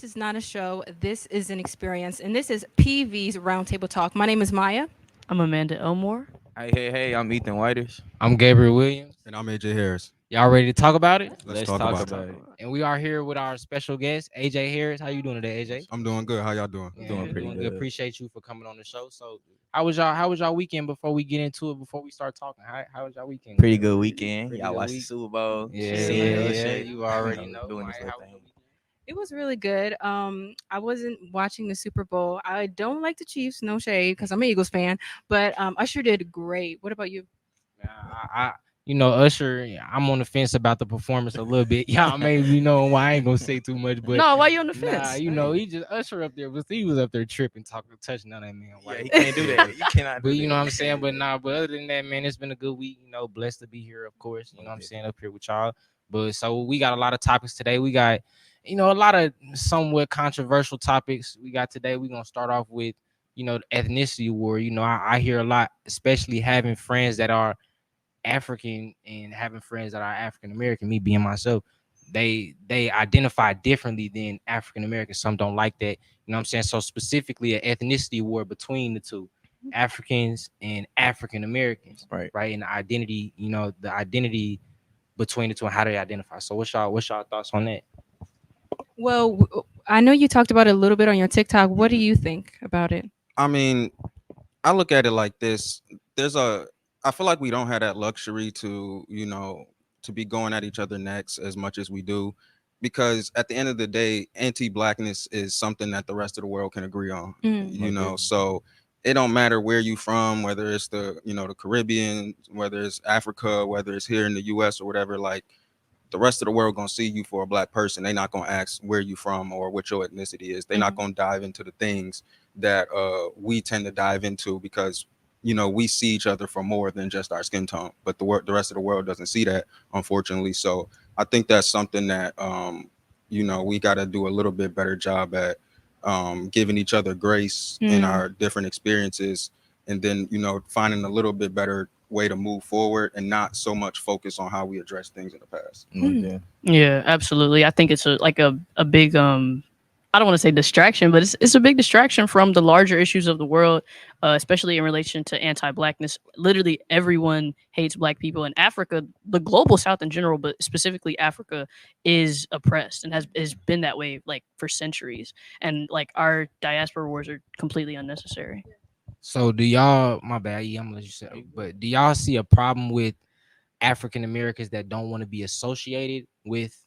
is not a show. This is an experience. And this is PV's Roundtable Talk. My name is Maya. I'm Amanda Elmore. Hey, I'm Ethan Whiters. I'm Gabriel Williams. And I'm AJ Harris. Y'all ready to talk about it? Let's Let's talk talk about it. about it. And we are here with our special guest, AJ Harris. How you doing today, AJ? I'm doing good. How y'all doing? Yeah, Doing pretty good. Appreciate you for coming on the show. So, how was y'all weekend before we get into it? Before we start talking, how was y'all weekend? Pretty good weekend. Pretty Y'all good watched the week. Super Bowl. Yeah, Seeing yeah, Usher, You already know. doing Maya, this how little was your thing. weekend? It was really good. I wasn't watching the Super Bowl. I don't like the Chiefs, no shade, because I'm an Eagles fan. But Usher did great. What about you? Usher. I'm on the fence about the performance a little bit. Y'all maybe know why I ain't gonna say too much, but No, why you on the nah, fence? he just Usher up there, but he was up there tripping, talking, touching on that man. Yeah, White. he can't do that. You cannot do But you know that. what I'm saying? But other than that, man, it's been a good week. Blessed to be here, of course. You know what I'm saying, up here with y'all. But so we got a lot of topics today. We got, a lot of somewhat controversial topics. We got today. We're gonna start off with, the ethnicity war. I hear a lot, especially having friends that are African and having friends that are African American, me being myself, they identify differently than African Americans. Some don't like that. You know what I'm saying? So specifically an ethnicity war between the two, Africans and African Americans, Right. right? And the identity between the two and how they identify. So what's y'all thoughts on that? Well, I know you talked about it a little bit on your TikTok. What do Mhm. you think about it? I mean, I look at it like this. I feel like we don't have that luxury to, to be going at each other necks as much as we do. Because at the end of the day, anti-blackness is something that the rest of the world can agree on. Mm. So it don't matter where you from, whether it's the Caribbean, whether it's Africa, whether it's here in the US or whatever, like the rest of the world gonna see you for a black person. They're not gonna ask where you from or what your ethnicity is. They're not gonna dive into the things that we tend to dive into because we see each other for more than just our skin tone. But the rest of the world doesn't see that, unfortunately. So I think that's something that we got to do a little bit better job at giving each other grace in Mm. our different experiences, and then finding a little bit better way to move forward and not so much focus on how we address things in the past. Yeah. Yeah, absolutely. I think it's a big I don't want to say distraction, but it's a big distraction from the larger issues of the world, especially in relation to anti-blackness. Literally, everyone hates black people in Africa. The global South in general, but specifically Africa, is oppressed and has been that way like for centuries. And like our diaspora wars are completely unnecessary. So do y'all, my bad, yeah, I'm gonna let you say, but do y'all see a problem with African Americans that don't want to be associated with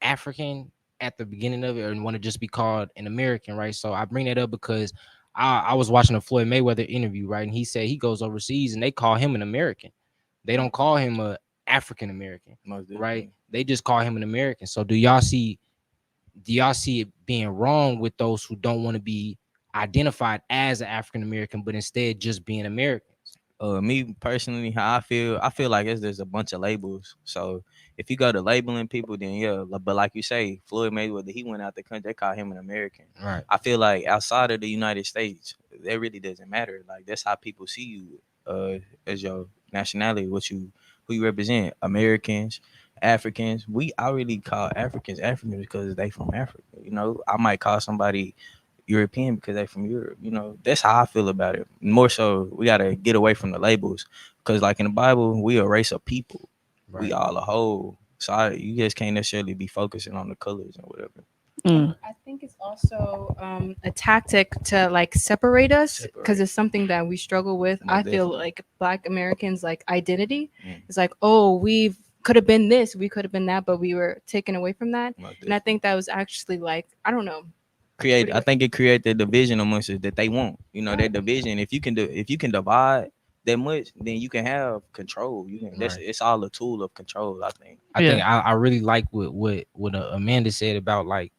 African at the beginning of it and want to just be called an American, right? So I bring that up because I was watching a Floyd Mayweather interview, right? And he said he goes overseas and they call him an American. They don't call him a African American, Most right? definitely. They just call him an American. So do y'all see it being wrong with those who don't want to be identified as an African American, but instead just being Americans? Me personally, how I feel like it's just a bunch of labels. So if you go to labeling people, then yeah. But like you say, Floyd Mayweather, he went out the country. They call him an American. Right. I feel like outside of the United States, that really doesn't matter. Like that's how people see you as your nationality, who you represent. Americans, Africans. I really call Africans Africans because they from Africa. I might call somebody European because they from Europe. That's how I feel about it. More so, we gotta get away from the labels because, like in the Bible, we a race of people. We Right. all a whole. So you just can't necessarily be focusing on the colors and whatever. Mm. I think it's also a tactic to like separate us because Separate. it's something that we struggle with. Most I feel definitely. like Black Americans like identity. Mm. It's like, oh, we could have been this, we could have been that, but we were taken away from that. Most And I definitely. think that was actually like, I don't know. What Create. do I you? think it create the division amongst us that they want. That division. If you can divide that much, then you can have control. You can. That's Right. it's all a tool of control. I think. I Yeah. think I really like what Amanda said about like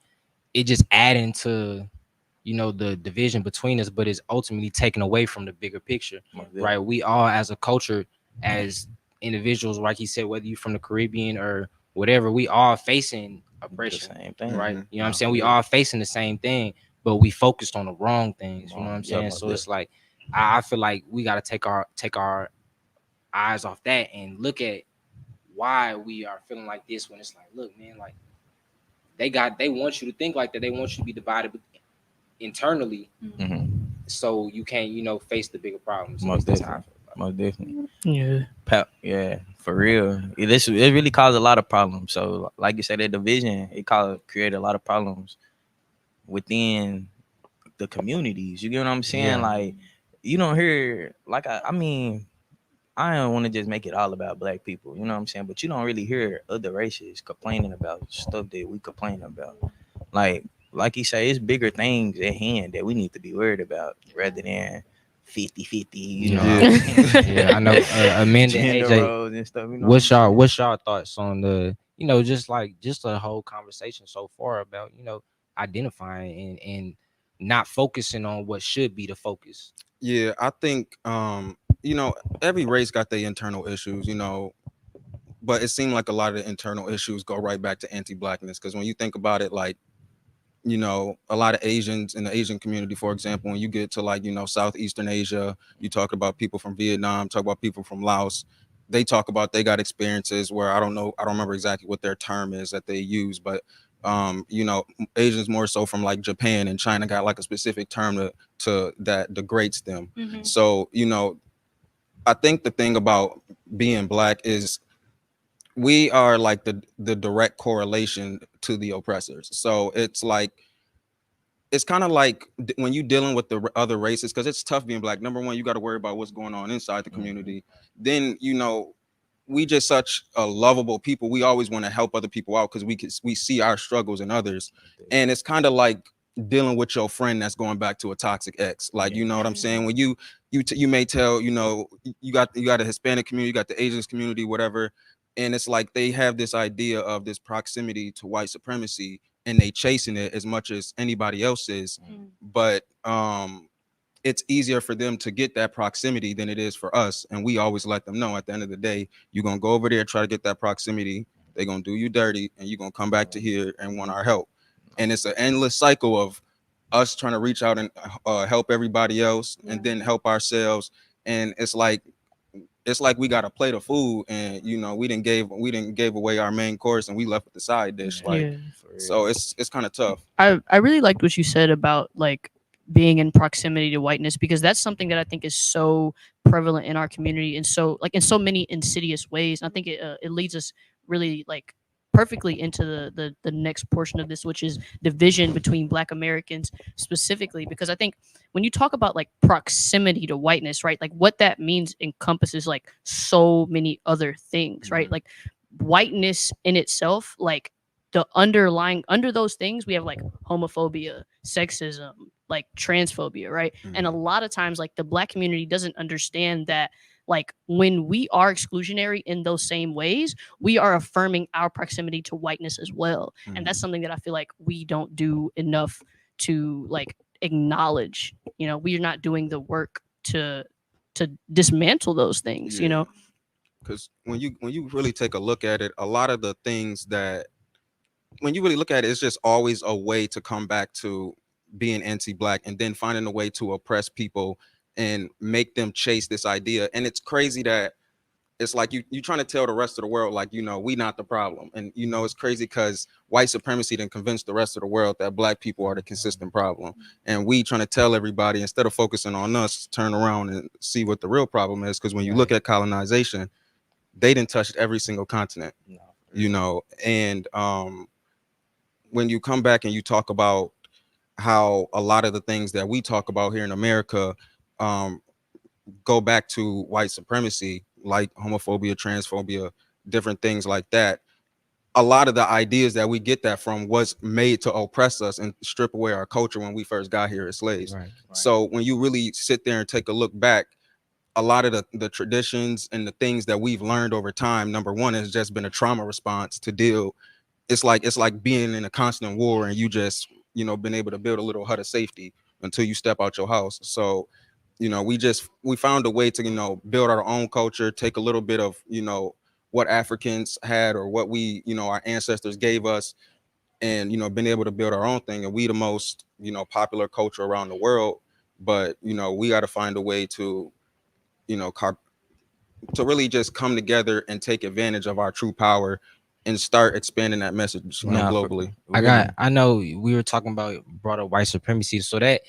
it just adding to the division between us, but it's ultimately taken away from the bigger picture, Most right? definitely. We all as a culture, as individuals, like he said, whether you're from the Caribbean or whatever, we all facing The oppression, same thing. right? Mhm. You know what I'm No, saying? We yeah. all facing the same thing, but we focused on the wrong things. You know what I'm Yeah. saying? Most So it's definitely. like I feel like we got to take our eyes off that and look at why we are feeling like this when it's like, look, man, like they want you to think like that. They want you to be divided internally, Mhm. so you can't, face the bigger problems. At Most least that's how I definitely. feel about it. Most definitely. Yeah. Yeah, for real. It really caused a lot of problems. So, like you said, that division created a lot of problems within the communities. You get what I'm saying? Yeah. Like, you don't hear like I mean, I don't want to just make it all about black people. You know what I'm saying? But you don't really hear other races complaining about stuff that we complain about. Like like you say, it's bigger things at hand that we need to be worried about rather than 50-50, you know, Yeah. Yeah, I know. Amanda and gender AJ, roles and stuff. You know what I'm saying? what's y'all thoughts on the, just the whole conversation so far about, identifying and not focusing on what should be the focus. Yeah, I think every race got their internal issues, but it seemed like a lot of the internal issues go right back to anti-blackness. Because when you think about it, like, a lot of Asians in the Asian community, for example, when you get to like, Southeastern Asia, you talk about people from Vietnam, talk about people from Laos, they talk about they got experiences where I don't know, I don't remember exactly what their term is that they use, but Asians more so from like Japan and China got like a specific term to that degrades them. Mhm. So, I think the thing about being black is we are like the direct correlation to the oppressors. So it's kind of like when you dealing with the other races, because it's tough being black. Number one, you got to worry about what's going on inside the community. Then we just such a lovable people. We always want to help other people out because we see our struggles in others, and it's kind of like dealing with your friend that's going back to a toxic ex. Like, you know what I'm saying? When you may tell, you got a Hispanic community, you got the Asians community, whatever, and it's like they have this idea of this proximity to white supremacy and they chasing it as much as anybody else is. But it's easier for them to get that proximity than it is for us. And we always let them know at the end of the day, you're gonna go over there, try to get that proximity, they're gonna do you dirty, and you're gonna come back to here and want our help. And it's an endless cycle of us trying to reach out and help everybody else and then help ourselves. And it's like we got a plate of food and we didn't gave away our main course and we left with the side dish. Like, Yeah. so it's kind of tough. I really liked what you said about like being in proximity to whiteness, because that's something that I think is so prevalent in our community and so like in so many insidious ways. And I think it leads us really like perfectly into the next portion of this, which is division between Black Americans specifically, because I think when you talk about like proximity to whiteness, right, like what that means encompasses like so many other things, right? Like whiteness in itself, like the underlying under those things we have like homophobia, sexism, like transphobia, right? And a lot of times like the Black community doesn't understand that like when we are exclusionary in those same ways, we are affirming our proximity to whiteness as well. And that's something that I feel like we don't do enough to like acknowledge. We're not doing the work to dismantle those things. Because when you really take a look at it, a lot of the things that when you really look at it, it's just always a way to come back to being anti-black and then finding a way to oppress people and make them chase this idea. And it's crazy that it's like you trying to tell the rest of the world, like, we not the problem. And it's crazy because white supremacy didn't convince the rest of the world that black people are the consistent problem. And we trying to tell everybody, instead of focusing on us, turn around and see what the real problem is. Because when you look at colonization, they didn't touch every single continent, and when you come back and you talk about how a lot of the things that we talk about here in America go back to white supremacy, like homophobia, transphobia, different things like that. A lot of the ideas that we get that from was made to oppress us and strip away our culture when we first got here as slaves. Right. So when you really sit there and take a look back, a lot of the traditions and the things that we've learned over time, number one, has just been a trauma response to deal. It's like being in a constant war and you just been able to build a little hut of safety until you step out your house. So we found a way to build our own culture, take a little bit of what Africans had or what we our ancestors gave us, and been able to build our own thing. And we the most popular culture around the world, but we got to find a way to you know car- to really just come together and take advantage of our true power and start expanding that message, Nah, for globally. really. I know we were talking about broader white supremacy, so that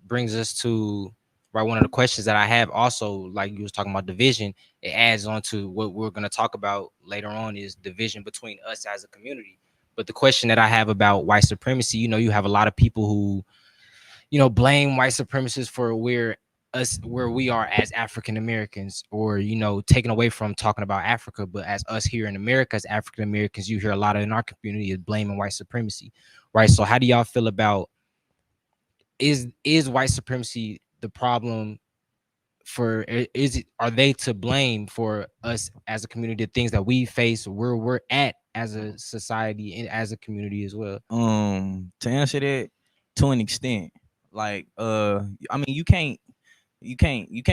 brings us to right one of the questions that I have. Also, like you was talking about division, it adds on to what we're going to talk about later on is division between us as a community. But the question that I have about white supremacy, you have a lot of people who blame white supremacists for where we are as African Americans, or taken away from talking about Africa. But as us here in America, as African Americans, you hear a lot of in our community is blaming white supremacy, right? So how do y'all feel about is white supremacy the problem for is it are they to blame for us as a community, the things that we face where we're at as a society and as a community as well? To answer that, to an extent, like I mean, you can't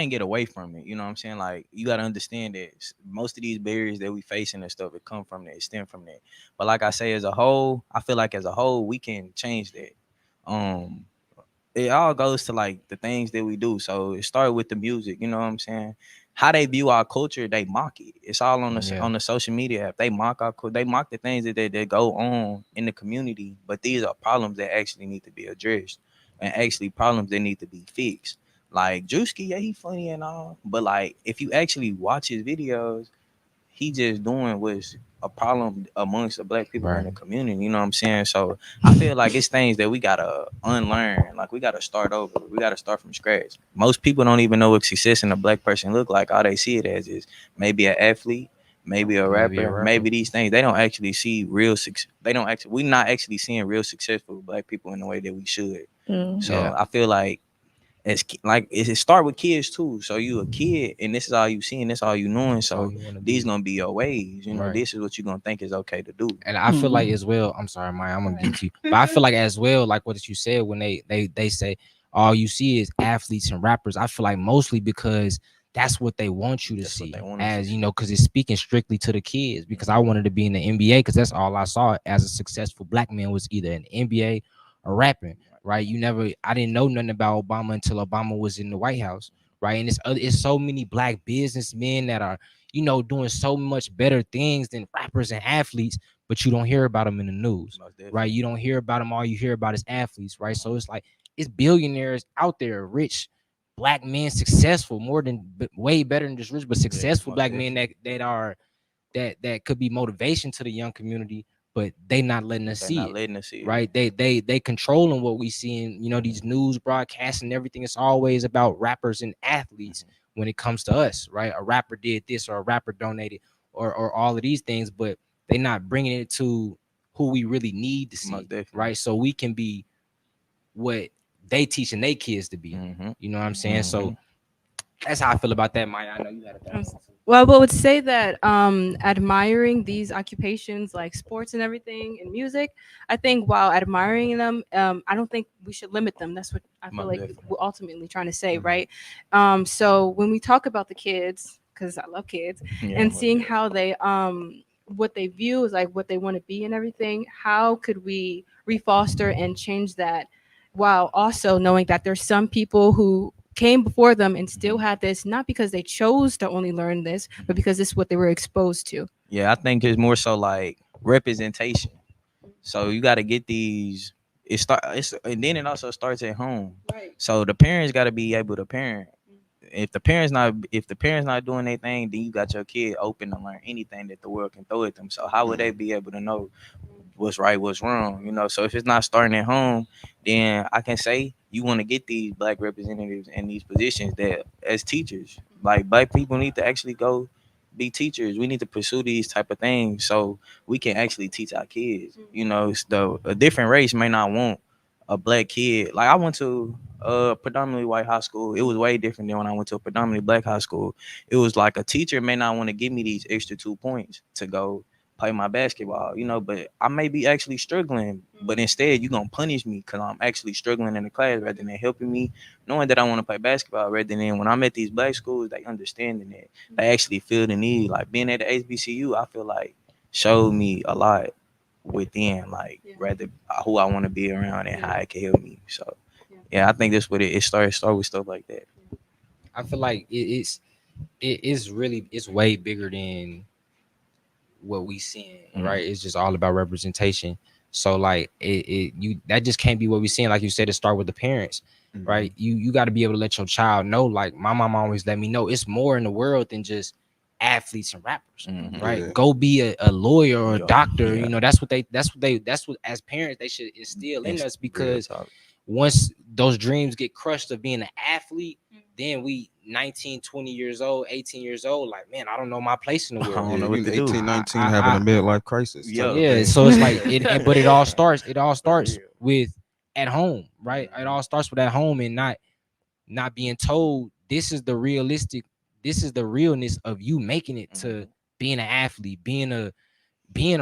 get away from it. You know what I'm saying? Like, you got to understand that most of these barriers that we facing and stuff, it come from that, it stem from that. But like I say, as a whole, I feel like as a whole we can change that. um it all goes to like the things that we do. So it started with the music, you know what I'm saying? How they view our culture, they mock it. It's all on the Yeah. on the social media app. They mock they mock the things that go on in the community. But these are problems that actually need to be addressed, and actually problems that need to be fixed. Like Drewski, yeah, he funny and all, but like if you actually watch his videos, he just doing what's a problem amongst the black people in Right. the community. You know what I'm saying? So I feel like it's things that we gotta unlearn. Like, we gotta start over. We gotta start from scratch. Most people don't even know what success in a black person look like. All they see it as is maybe an athlete, maybe a Maybe a rapper, rapper. maybe these things. They don't actually see real success. They don't actually. We're not actually seeing real successful black people in the way that we should. Mm. So Yeah. I feel like like it start with kids too. So you a kid and this is all you seeing, this all you knowing. That's all So you want to these be. gonna be your ways. Right. This is what you're gonna think is okay to do. And I feel like as well, I'm sorry, Maya, I'm gonna get to you. But I feel like as well, like what you said when they say all you see is athletes and rappers. I feel like mostly because that's what they want you to That's what they see, want us to as see. because it's speaking strictly to the kids. Because I wanted to be in the NBA because that's all I saw as a successful black man was either an NBA or rapping. Right? I didn't know nothing about Obama until Obama was in the White House. Right? And it's so many black businessmen that are doing so much better things than rappers and athletes, but you don't hear about them in the news, Most right? definitely. You don't hear about them. All you hear about is athletes, right? So it's like it's billionaires out there, rich black men, successful, more than way better than just rich, but Yeah, successful most black men definitely. that are that could be motivation to the young community, but they not letting us They're see not it. letting us see it. Right, they controlling what we see in these news broadcasts and everything. It's always about rappers and athletes when it comes to us, right? A rapper did this or a rapper donated or all of these things, but they not bringing it to who we really need to Most see, definitely. right? So we can be what they teaching their kids to be. Mm-hmm. You know what I'm saying? Mm-hmm. So that's how I feel about that, Maya. I know you got a thought on it too. Well, I would say that admiring these occupations like sports and everything and music, I think while admiring them, I don't think we should limit them. That's what I feel Most like definitely. we're ultimately trying to say, Mhm. right? So when we talk about the kids, because I love kids, Yeah, and most seeing definitely. how they what they view is like what they want to be and everything, how could we refoster and change that while also knowing that there's some people who came before them and still Mhm. had this not because they chose to only learn this but Mhm. because this is what they were exposed to. Yeah, I think it's more so like representation. So you got to get these. And then it also starts at home. Right. So the parents got to be able to parent. If the parents not doing anything, then you got your kid open to learn anything that the world can throw at them. So how would they be able to know what's right, what's wrong? So if it's not starting at home, then I can say you want to get these black representatives in these positions that as teachers, like black people need to actually go be teachers. We need to pursue these type of things so we can actually teach our kids. A different race may not want a black kid. Like, I went to a predominantly white high school. It was way different than when I went to a predominantly black high school. It was like a teacher may not want to give me these extra 2 points to go play my basketball, but I may be actually struggling. But instead, you're gonna punish me because I'm actually struggling in the class rather than helping me, knowing that I want to play basketball. Rather than when I'm at these black schools, they understanding it. They actually feel the need. Like being at the HBCU, I feel like showed me a lot within, like rather who I want to be around and how it can help me. So yeah, I think that's what it started. Start with stuff like that. I feel like it's really it's way bigger than what we seeing, Mhm. right? It's just all about representation. So like you that just can't be what we seeing. Like you said, it start with the parents, right? You got to be able to let your child know. Like my mom always let me know, it's more in the world than just athletes and rappers, right? Yeah. Go be a lawyer or a Yeah. doctor. Yeah. You know, that's what as parents they should instill in us, because Real talk. once those dreams get crushed of being an athlete, then we 19, 20 years old, 18 years old, like, man, I don't know my place in the I world. don't know what to do. 18, 19 having a midlife crisis. Yeah. Yeah, man. so it's like but it all starts real. with at home, right? It all starts with at home, and not being told this is the realness of you making it to being an athlete, being a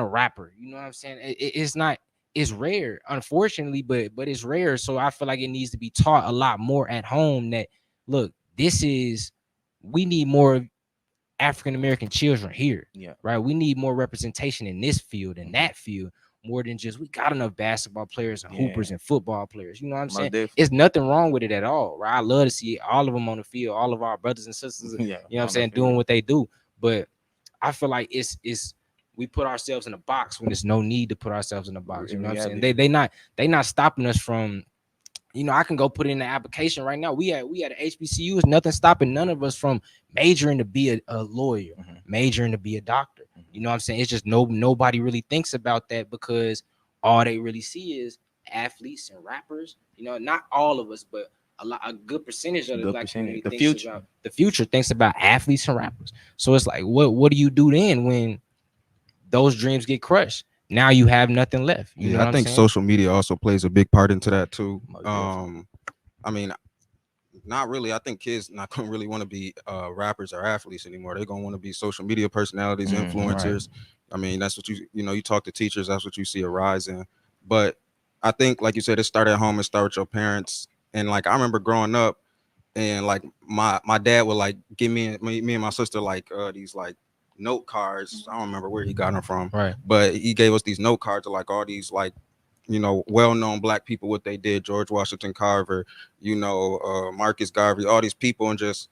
rapper. You know what I'm saying? It's not, it's rare, unfortunately, but it's rare. So I feel like it needs to be taught a lot more at home that, look, we need more African American children here. Yeah. Right. We need more representation in this field and that field, more than just we got enough basketball players and hoopers and football players. You know what I'm Most saying? definitely. It's nothing wrong with it at all. Right. I love to see all of them on the field, all of our brothers and sisters, Yeah. you know what I'm saying, doing what they do. But I feel like it's we put ourselves in a box when there's no need to put ourselves in a box. You know what I'm saying? They not stopping us from, you know, I can go put in the application right now. We at HBCU, is nothing stopping none of us from majoring to be a lawyer, majoring to be a doctor. You know what I'm saying? It's just nobody really thinks about that, because all they really see is athletes and rappers. You know, not all of us, but a good percentage of the black community thinks about athletes and rappers. So it's like, what do you do then when those dreams get crushed? Now you have nothing left. You know what I think I'm saying? social media also plays a big part into that too. Most definitely. I mean, not really. I think kids not gonna really want to be rappers or athletes anymore. They're gonna want to be social media personalities, influencers. I mean, that's what you talk to teachers, that's what you see a rise in. But I think, like you said, it started at home, it started with your parents. And like I remember growing up, and like my dad would like give me and my sister like these like note cards. I don't remember where he got them from, Right. but he gave us these note cards of like all these like, you know, well-known black people, what they did, George Washington Carver, you know, Marcus Garvey, all these people, and just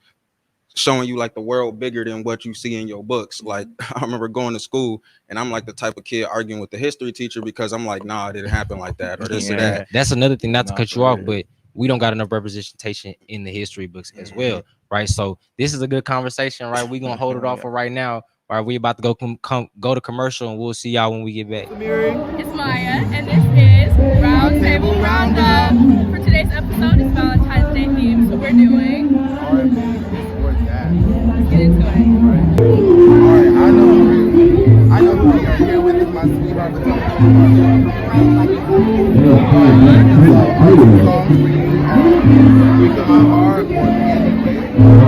showing you like the world bigger than what you see in your books. Like I remember going to school, and I'm like the type of kid arguing with the history teacher because I'm like, nah, it didn't happen like that, or this or that. That's another thing, not to Nah, cut for you off, real. but we don't got enough representation in the history books as well, right? So this is a good conversation, right? We're gonna hold it off for right now. All right, we about to go to commercial, and we'll see y'all when we get back. It's Maya, and this is Roundtable Roundup. For today's episode, it's Valentine's Day theme, so we're doing R&B, this or that. let's get into it. Alright, I know who we are here with, is my sweetheart. So, songs for you, we come out hard or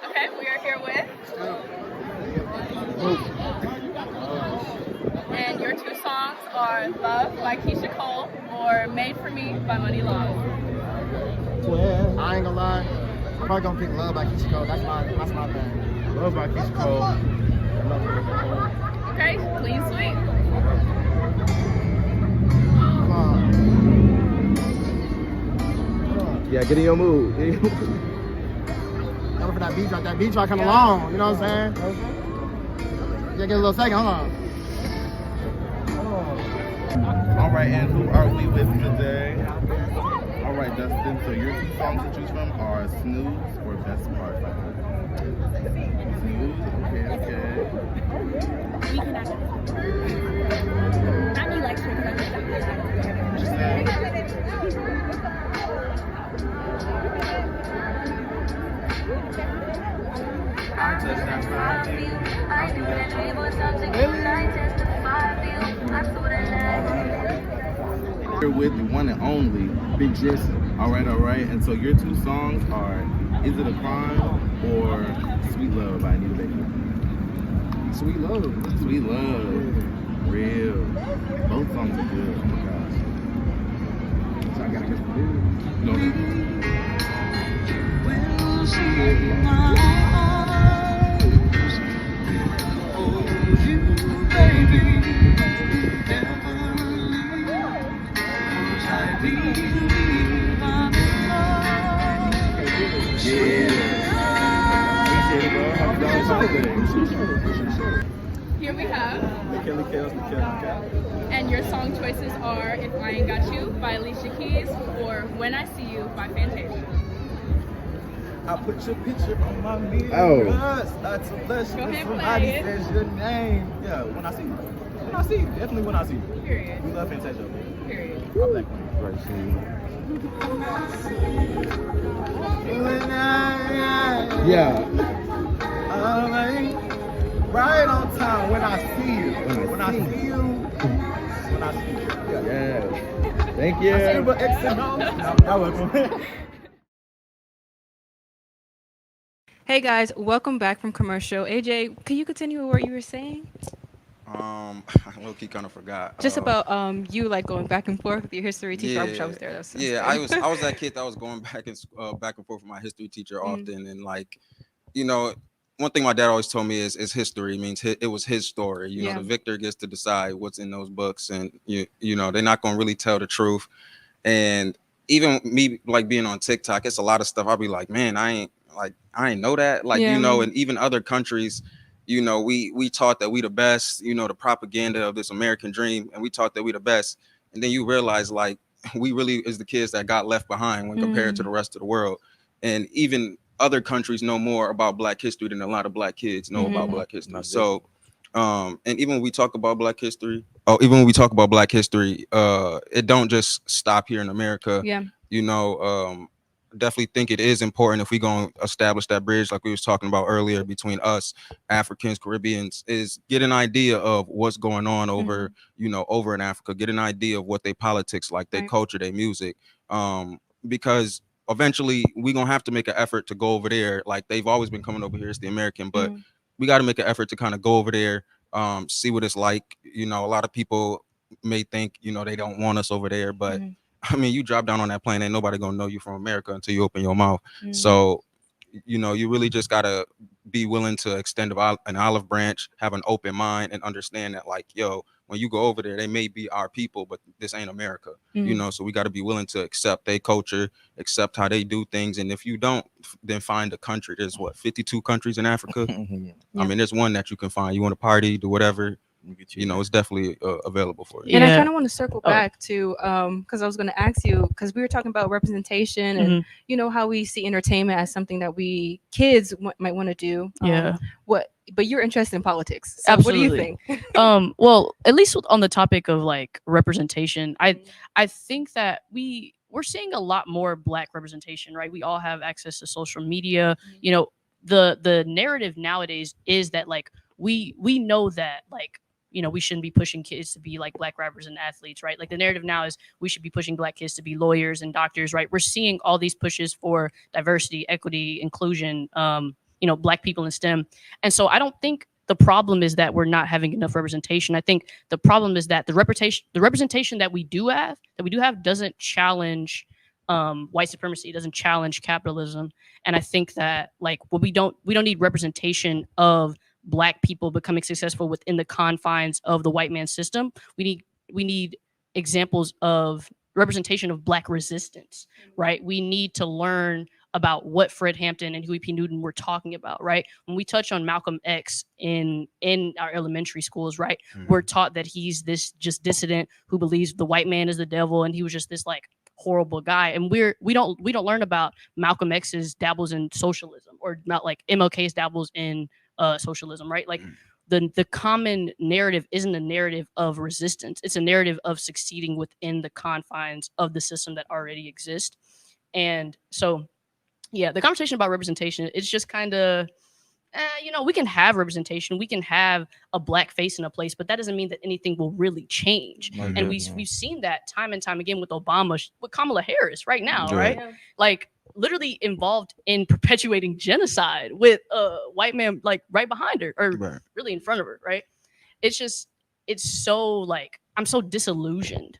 Okay, we are here with. And your two songs are Love by Keisha Cole or Made for Me by Money Long. Well, I ain't gonna lie. I'm probably gonna pick Love by Keisha Cole. That's my thing. Love by Keisha Cole. Okay, clean sweep. Come on. Yeah, get in your mood. Go for that beat drop. That beat drop coming along. You know what I'm saying? Yeah, get a little second. Hold on. All right, and who are we with today? All right, Dustin, so your two songs to choose from are Snooze or Best Part. Snooze? Okay. I need like Just saying. You're with the one and only Big Jesse. All right. And so your two songs are Is It a Crime or Sweet Love by Anita Baker? Sweet Love. Sweet Love. Real. Both songs are good. Oh my gosh. So I gotta get the No. Here we have. And your song choices are If I Ain't Got You by Alicia Keys or When I See You by Fantasia. I put your picture on my mirror. Oh. Start to blush Go when ahead, somebody play it. says your name. Yeah, when I see you. When I see you. Definitely when I see you. Period. We love Fantasia. Period. I'm Black Queen. Right, Yeah. Right on time when I see you. When I see you. When I see you. Yeah. Thank you. I see you, but X and O. You're welcome. Hey guys, welcome back from commercial. AJ, can you continue what you were saying? I low-key kind of forgot. Just about you like going back and forth with your history teacher. I wish I Yeah, was there. That was yeah. I was that kid that was going back and forth with my history teacher often, and like, you know, one thing my dad always told me is history means it was his story. You know, the victor gets to decide what's in those books, and you know they're not gonna really tell the truth. And even me like being on TikTok, it's a lot of stuff. I'll be like, man, I ain't know that. Like, you know, and even other countries, you know, we taught that we the best, you know, the propaganda of this American dream, and we taught that we the best. And then you realize like we really is the kids that got left behind when compared to the rest of the world. And even other countries know more about Black history than a lot of Black kids know about Black history. So and even when we talk about Black history, it don't just stop here in America. You know, definitely think it is important if we gonna establish that bridge like we was talking about earlier between us Africans, Caribbeans, is get an idea of what's going on over, you know, over in Africa, get an idea of what they politics like, their culture, their music, because eventually we gonna have to make an effort to go over there. Like they've always been coming over here, it's the American, but we got to make an effort to kind of go over there, see what it's like. You know, a lot of people may think, you know, they don't want us over there, but I mean, you drop down on that plane, ain't nobody gonna know you from America until you open your mouth. So, you know, you really just gotta be willing to extend an olive branch, have an open mind, and understand that, like, yo, when you go over there, they may be our people, but this ain't America. You know, so we got to be willing to accept their culture, accept how they do things, and if you don't, then find a country. There's 52 countries in Africa. I mean, there's one that you can find. You want to party, do whatever. You know, it's definitely available for you. And I kind of want to circle back to because I was going to ask you, because we were talking about representation and you know how we see entertainment as something that we kids might want to do. But you're interested in politics. So Absolutely. What do you think? Well, at least on the topic of like representation, I think that we're seeing a lot more Black representation, right? We all have access to social media. You know, the narrative nowadays is that like we know that like, you know, we shouldn't be pushing kids to be like Black rappers and athletes, right? Like the narrative now is we should be pushing Black kids to be lawyers and doctors, right? We're seeing all these pushes for diversity, equity, inclusion, you know, Black people in STEM. And so I don't think the problem is that we're not having enough representation. I think the problem is that the representation that we do have doesn't challenge white supremacy, it doesn't challenge capitalism. And I think that like we don't need representation of Black people becoming successful within the confines of the white man system. We need examples of representation of Black resistance, right? We need to learn about what Fred Hampton and Huey P. Newton were talking about, right? When we touch on Malcolm X in our elementary schools, right, we're taught that he's this just dissident who believes the white man is the devil, and he was just this like horrible guy. And we don't learn about Malcolm X's dabbles in socialism, or not like MLK's dabbles in socialism, right? Like the common narrative isn't a narrative of resistance. It's a narrative of succeeding within the confines of the system that already exists. And so, yeah, the conversation about representation, it's just kind of, you know, we can have representation, we can have a Black face in a place, but that doesn't mean that anything will really change. And we've seen that time and time again with Obama, with Kamala Harris right now, right? Like literally involved in perpetuating genocide with a white man like right behind her, or really in front of her, right? It's so like, I'm so disillusioned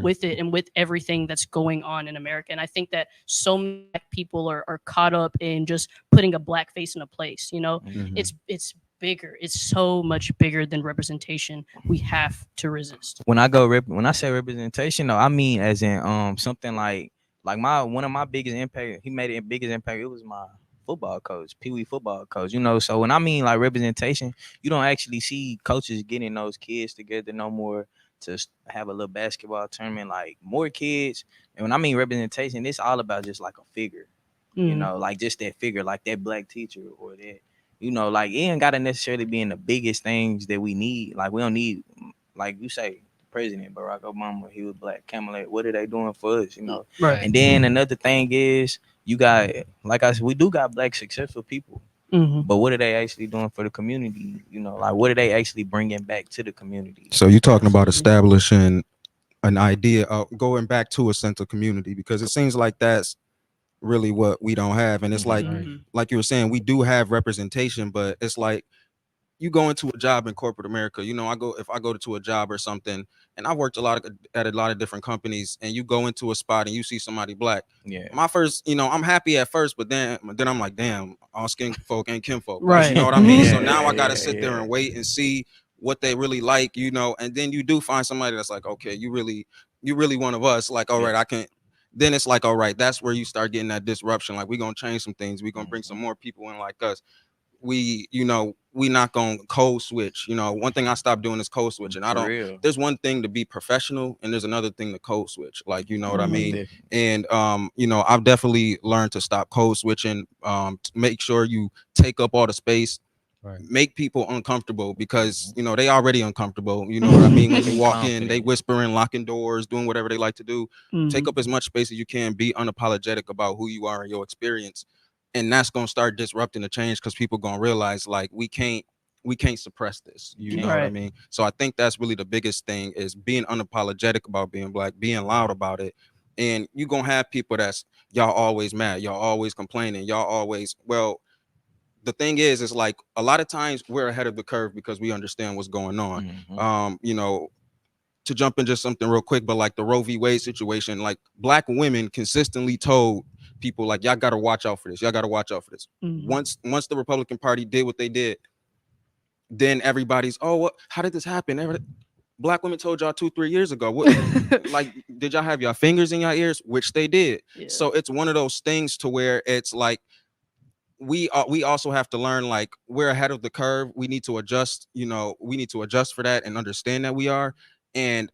with it and with everything that's going on in America. And I think that so many Black people are caught up in just putting a Black face in a place. You know, it's bigger. It's so much bigger than representation. We have to resist. When I say representation, though, I mean as in something like my one of my biggest impact. He made it biggest impact. It was my football coach, Pee Wee football coach. You know, so when I mean like representation, you don't actually see coaches getting those kids together no more to have a little basketball tournament, like more kids. And when I mean representation, it's all about just like a figure, you know, like just that figure, like that Black teacher or that, you know, like it ain't gotta necessarily be in the biggest things that we need. Like we don't need, like you say, President Barack Obama, he was Black. Kamala, what are they doing for us, you know? Right. And then another thing is you got, like I said, we do got Black successful people. But what are they actually doing for the community? You know, like what are they actually bringing back to the community? So you're talking about establishing an idea of going back to a sense of community, because it seems like that's really what we don't have. And it's like you were saying, we do have representation, but it's like you go into a job in corporate America. You know, if I go to a job or something, and I worked at a lot of different companies, and you go into a spot and you see somebody Black. Yeah. My first, you know, I'm happy at first, but then I'm like, damn, all skin folk ain't kinfolk. Right. You know what I mean? So Yeah, now I yeah, gotta sit there and wait and see what they really like, you know, and then you do find somebody that's like, okay, you really one of us. Like, all right, I can. Then it's like, all right, that's where you start getting that disruption. Like, we're gonna change some things. We're gonna bring some more people in like us. We not gonna code switch. You know, one thing I stopped doing is code switch, and I don't. real. There's one thing to be professional, and there's another thing to code switch. Like, you know what I mean? Definitely. And you know, I've definitely learned to stop code switching. To make sure you take up all the space. Right. Make people uncomfortable, because you know they already uncomfortable. You know what I mean? When you walk in, they whispering, locking doors, doing whatever they like to do. Take up as much space as you can. Be unapologetic about who you are and your experience, and that's gonna start disrupting the change, because people gonna realize like we can't suppress this. You know what I mean? So I think that's really the biggest thing, is being unapologetic about being Black, being loud about it. And you gonna have people that's y'all always mad, y'all always complaining, y'all always the thing is like a lot of times we're ahead of the curve because we understand what's going on. You know, to jump in just something real quick, but like the Roe v. Wade situation, like Black women consistently told people like, y'all got to watch out for this. Y'all got to watch out for this. Once the Republican Party did what they did, then everybody's, how did this happen? Black women told y'all 2-3 years ago. What, like, did y'all have y'all fingers in your ears? Which they did. Yeah. So it's one of those things to where it's like, we also have to learn, like, we're ahead of the curve. We need to adjust, you know, we need to adjust for that and understand that we are. And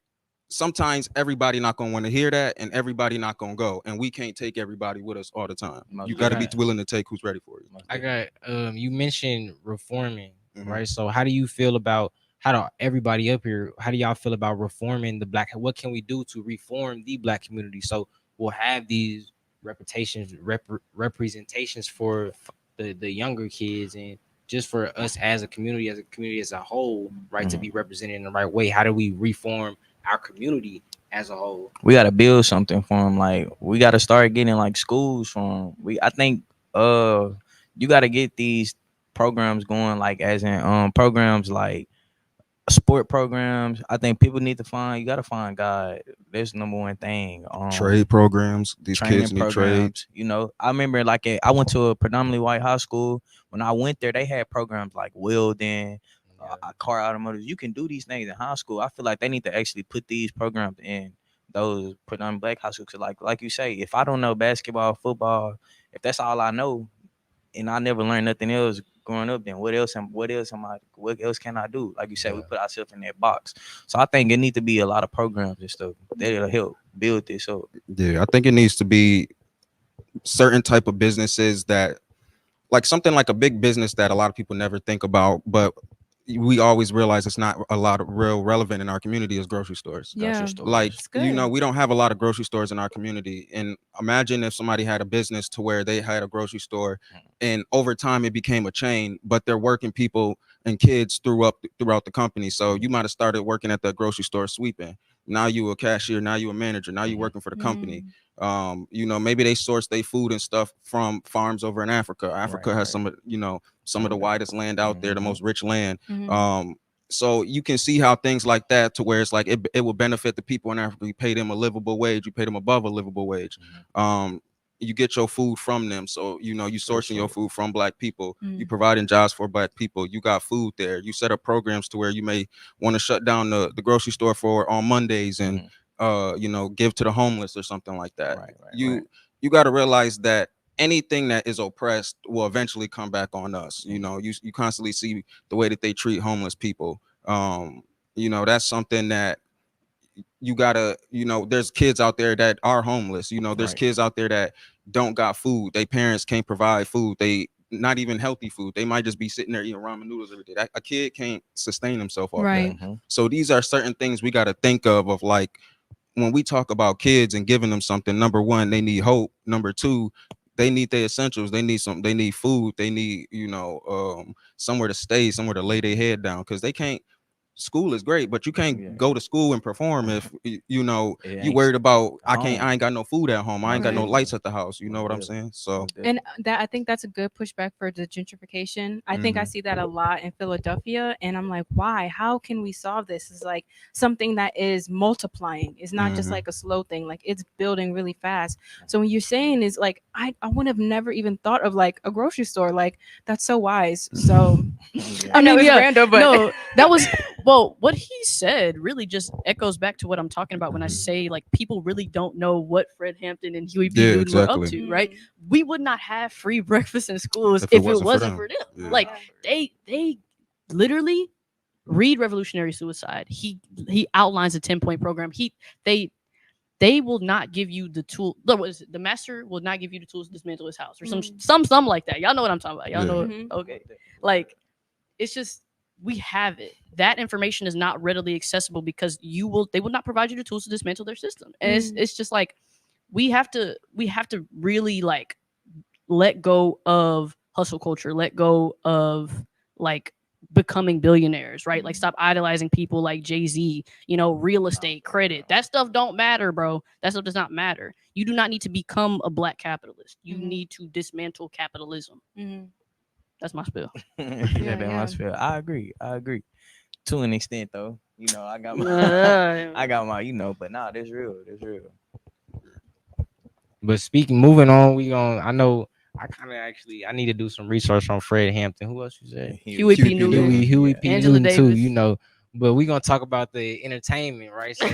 sometimes everybody not going to want to hear that, and everybody not going to go. And we can't take everybody with us all the time. You got to be willing to take who's ready for you. I got, you mentioned reforming, right? So how do you feel about, how do everybody up here, how do y'all feel about reforming the Black, what can we do to reform the Black community? So we'll have these representations for the younger kids, and just for us as a community as a whole, right, to be represented in the right way. How do we reform our community as a whole? We got to build something for them. Like, we got to start getting like schools from. I think you got to get these programs going, like as in programs like sport programs. I think people need to you got to find God. That's the number one thing. Trade programs. These kids need trades. You know, I remember like I went to a predominantly white high school. When I went there, they had programs like welding, car automotives. You can do these things in high school. I feel like they need to actually put these programs in those predominantly Black high schools. Like you say, if I don't know basketball, football, if that's all I know, and I never learned nothing else growing up, then what else can I do? Like you said, we put ourselves in that box. So I think it needs to be a lot of programs and stuff that'll help build this up. Yeah, I think it needs to be certain type of businesses that, like something like a big business that a lot of people never think about, but we always realize it's not a lot of real relevant in our community, is grocery stores. Yeah, like, you know, we don't have a lot of grocery stores in our community. And imagine if somebody had a business to where they had a grocery store, and over time it became a chain, but they're working people and kids throughout the company. So you might have started working at the grocery store sweeping. Now you a cashier, now you a manager, now you working for the company. You know, maybe they source their food and stuff from farms over in Africa. Africa has some of, you know, some of the widest land out there, the most rich land. So you can see how things like that, to where it's like it will benefit the people in Africa. You pay them a livable wage, you pay them above a livable wage. You get your food from them. So, you know, you sourcing your food from Black people, you providing jobs for Black people, you got food there. You set up programs to where you may want to shut down the grocery store for on Mondays and you know, give to the homeless or something like that. You got to realize that anything that is oppressed will eventually come back on us. You know, you constantly see the way that they treat homeless people. You know, that's something that you gotta, you know, there's kids out there that are homeless. You know, there's kids out there that don't got food. Their parents can't provide food. They not even healthy food. They might just be sitting there eating ramen noodles every day. A kid can't sustain himself off that. So these are certain things we got to think of like, when we talk about kids and giving them something, number one, they need hope. Number two, they need their essentials. They need food. They need, you know, somewhere to stay, somewhere to lay their head down, because they can't. School is great, but you can't go to school and perform if you know you worried about I ain't got no food at home. I ain't got no lights at the house. You know what I'm saying? So and that, I think that's a good pushback for the gentrification. I think I see that a lot in Philadelphia, and I'm like, why? How can we solve this? It's like something that is multiplying. It's not just like a slow thing. Like, it's building really fast. So when you're saying is like, I would have never even thought of like a grocery store. Like, that's so wise. So I know it's random, but no, that was well, what he said really just echoes back to what I'm talking about when I say like people really don't know what Fred Hampton and Huey B. Newton were up to, right? We would not have free breakfast in schools if it wasn't for them. Like they literally read Revolutionary Suicide. He outlines a 10-point program. They will not give you the tool. No, what is it? The master will not give you the tools to dismantle his house or some like that. Y'all know what I'm talking about. Y'all know it? Okay. Like, it's just, we have it. That information is not readily accessible because they will not provide you the tools to dismantle their system. And it's just like we have to really like let go of hustle culture, let go of like becoming billionaires, right? Like, stop idolizing people like Jay-Z, you know, real estate, credit. That stuff don't matter, bro. That stuff does not matter. You do not need to become a Black capitalist. You need to dismantle capitalism. That's my spill. My spill. I agree. To an extent, though. You know, I got my, you know, but nah, that's real. But moving on, I know I need to do some research on Fred Hampton. Who else you said? Huey P. Newton. Huey P. Angela Newton Davis. too, you know. But we're gonna talk about the entertainment, right? So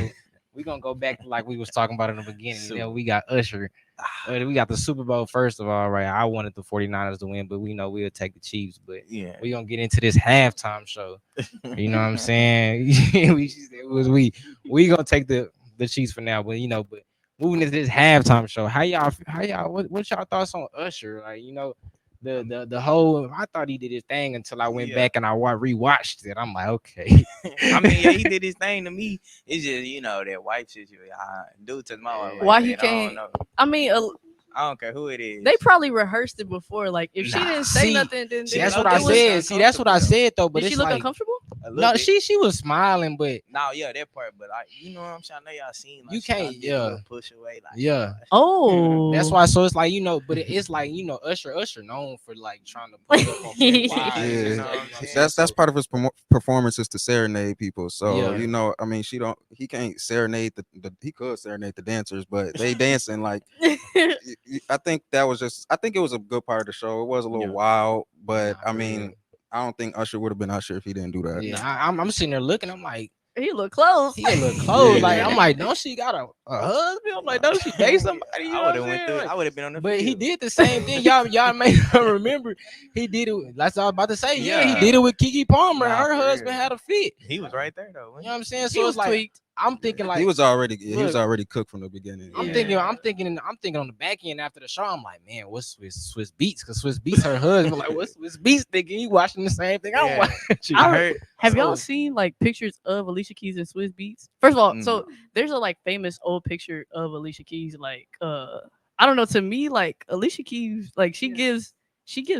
we're gonna go back to like we was talking about in the beginning. You know, we got Usher. We got the Super Bowl first of all, right? I wanted the 49ers to win, but we know we'll take the Chiefs. But we're gonna get into this halftime show. You know what I'm saying? we gonna take the Chiefs for now, but you know, moving into this halftime show, how y'all what's y'all thoughts on Usher? Like, you know, the whole, I thought he did his thing until I went back and I rewatched it. I'm like, okay. I mean, he did his thing to me. It's just, you know, that wife situation. Dude to my wife. Why he can't? I mean, I don't care who it is. They probably rehearsed it before. Like, if she didn't say nothing, then that's what I said. See, that's what I said though. But did she look uncomfortable? No, she was smiling, but no, that part. But you know what I'm saying? I know y'all seen. Like, you can't, push away. Like, oh, that's why. So it's like, you know, but it's like, you know, Usher known for like trying to put up on you know that's part of his performance is to serenade people. So you know, I mean, he can't serenade he could serenade the dancers, but they dancing like. I think it was a good part of the show. It was a little wild, but I mean, I don't think Usher would have been Usher if he didn't do that. Yeah, I'm sitting there looking. I'm like, he look close. Like, I'm like, don't she got a husband? I'm like, don't she date somebody? You know I would have been on the. But he did the same thing. Y'all may remember. He did it. That's what I was about to say. Yeah, he did it with Keke Palmer. Her husband had a fit. He was right there though. You know what I'm saying? So it's like tweaked. I'm thinking like he was already cooked from the beginning. I'm thinking on the back end after the show. I'm like, man, what's Swiss Beats? Because Swiss Beats her husband. Like, what's Swiss Beats thinking? He watching the same thing I'm watching. Have y'all seen like pictures of Alicia Keys and Swiss Beats? First of all, so there's a like famous old picture of Alicia Keys. Like, I don't know. To me, like Alicia Keys, like she gives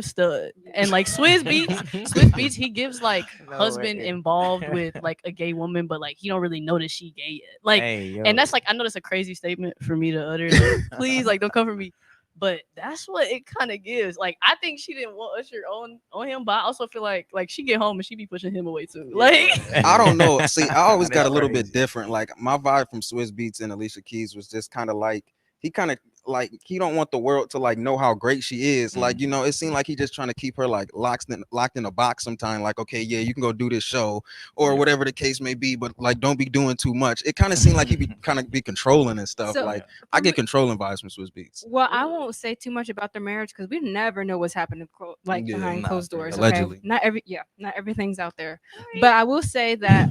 stud, and like Swiss Beats, he gives like husband involved with like a gay woman, but like he don't really notice she gay yet. Like, and that's like, I know that's a crazy statement for me to utter. Like, please, like, don't come for me. But that's what it kind of gives. Like I think she didn't want Usher on him, but I also feel like she get home and she be pushing him away too. Like I don't know. See, I always got That's a little crazy. bit different. Like my vibe from Swiss Beats and Alicia Keys was just kind of like he kind of like he don't want the world to like know how great she is. Like, you know, it seemed like he just trying to keep her like locked in a box sometime. Like, okay, yeah, you can go do this show or whatever the case may be, but like don't be doing too much. It kind of seemed like he be kind of be controlling and stuff. So, Like I get controlling vibes from Swiss Beats. Well, I won't say too much about their marriage because we never know what's happening Yeah, behind closed doors. allegedly. Okay? Not everything's out there. But I will say that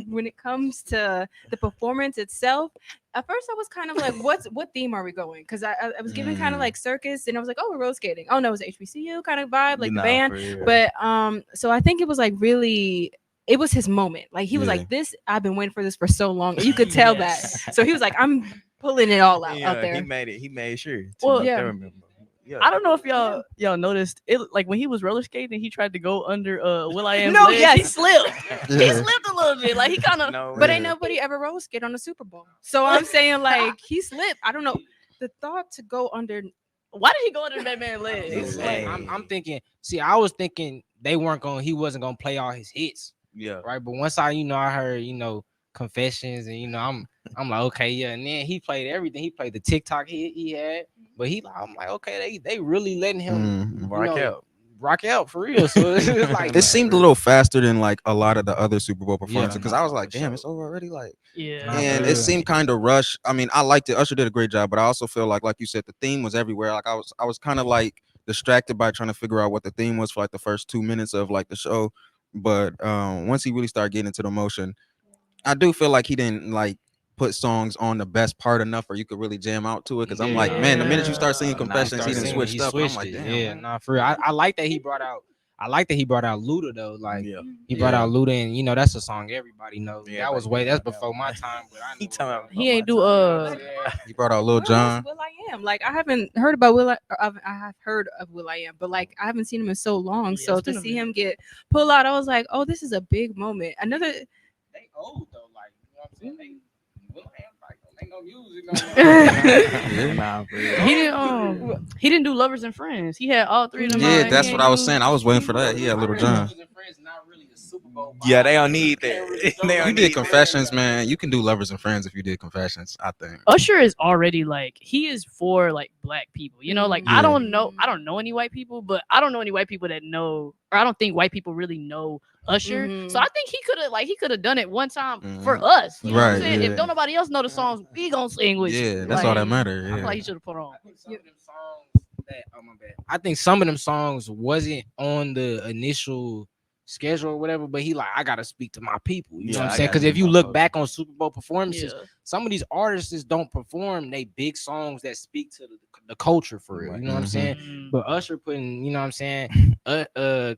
when it comes to the performance itself, at first I was kind of like, what theme are we going? Because I was given kind of like circus, and I was like, oh, we're roller skating. Oh no, it was HBCU kind of vibe, like the band. For real. But so I think it was like really. It was his moment. Like he was Yeah. like, "This I've been waiting for this for so long." And you could tell Yes. that. So he was like, "I'm pulling it all out Yeah, there." He made sure. Well, yeah. Yeah. I don't know if y'all noticed it. Like when he was roller skating, he tried to go under Will.i.am's No, leg. yes. He slipped. He Yeah. slipped a little bit. Like he kind of. No, But way. ain't nobody ever roller skate on the Super Bowl. So I'm saying like he slipped. I don't know. The thought to go under. Why did he go under that man's leg? It's Like, like- I'm thinking. See, I was thinking he wasn't gonna play all his hits, Yeah. right? But once I heard confessions, and I'm like, okay, yeah. And then he played everything. He played the TikTok he had, but I'm like, okay, they really letting him rock out for real. So it's like It seemed a little faster than like a lot of the other Super Bowl performances Yeah. because I was like, damn, it's over already. Like, yeah. Nah, and for it real. seemed kind of rushed. I mean, I liked it. Usher did a great job, but I also feel like you said, the theme was everywhere. Like I was kind of like distracted by trying to figure out what the theme was for like the first 2 minutes of like the show. But once he really started getting into the motion, I do feel like he didn't like put songs on the best part enough where you could really jam out to it. Because I'm like, man, the minute you start singing Nah, Confessions, he start didn't singing, switch up. And I'm like, it. damn. Yeah, man. nah, for real. I like that he brought out. I like that he brought out Luda though. Like Yeah. he brought Yeah. out Luda, and that's a song everybody knows. Yeah, that was everybody that's knows that before one. my time. But I He knew talking about He ain't do He brought out Lil Where was Jon. Will.i.am? Like I haven't heard about I have heard of Will.i.am, but like I haven't seen him in so long. Yeah, So it's to been a see him minute. get pull out, I was like, oh, this is a big moment. Another. they old though. Like what I'm saying, they no music no more. Nah, for real. He didn't do Lovers and Friends. He had all three of them. Yeah, out. that's He what ain't I was do- saying. I was waiting for that. He had Little John. Lovers and Friends not really a Super Bowl vibe. Yeah, they don't need Can't really that. throw They it don't You on did need Confessions, man. You can do Lovers and Friends if you did Confessions, I think. Usher is already like he is for like black people. You know, like Yeah. I don't know any white people, but I don't know any white people that know, or I don't think white people really know Usher. Mhm. So I think he could have done it one time for us. You know what I'm Right, saying? yeah. If don't nobody else know the songs, we gonna sing with you. Yeah, that's Like, all that matters. I feel Yeah. like he should have put on. Some of them songs my bad. I think some of them songs wasn't on the initial schedule or whatever, but he like, I gotta speak to my people. You know Yeah, what I'm I saying? gotta Because if do you my look folks. back on Super Bowl performances, Yeah. some of these artists don't perform they big songs that speak to the culture for real. You know what I'm saying? Mm. But Usher putting, you know what I'm saying,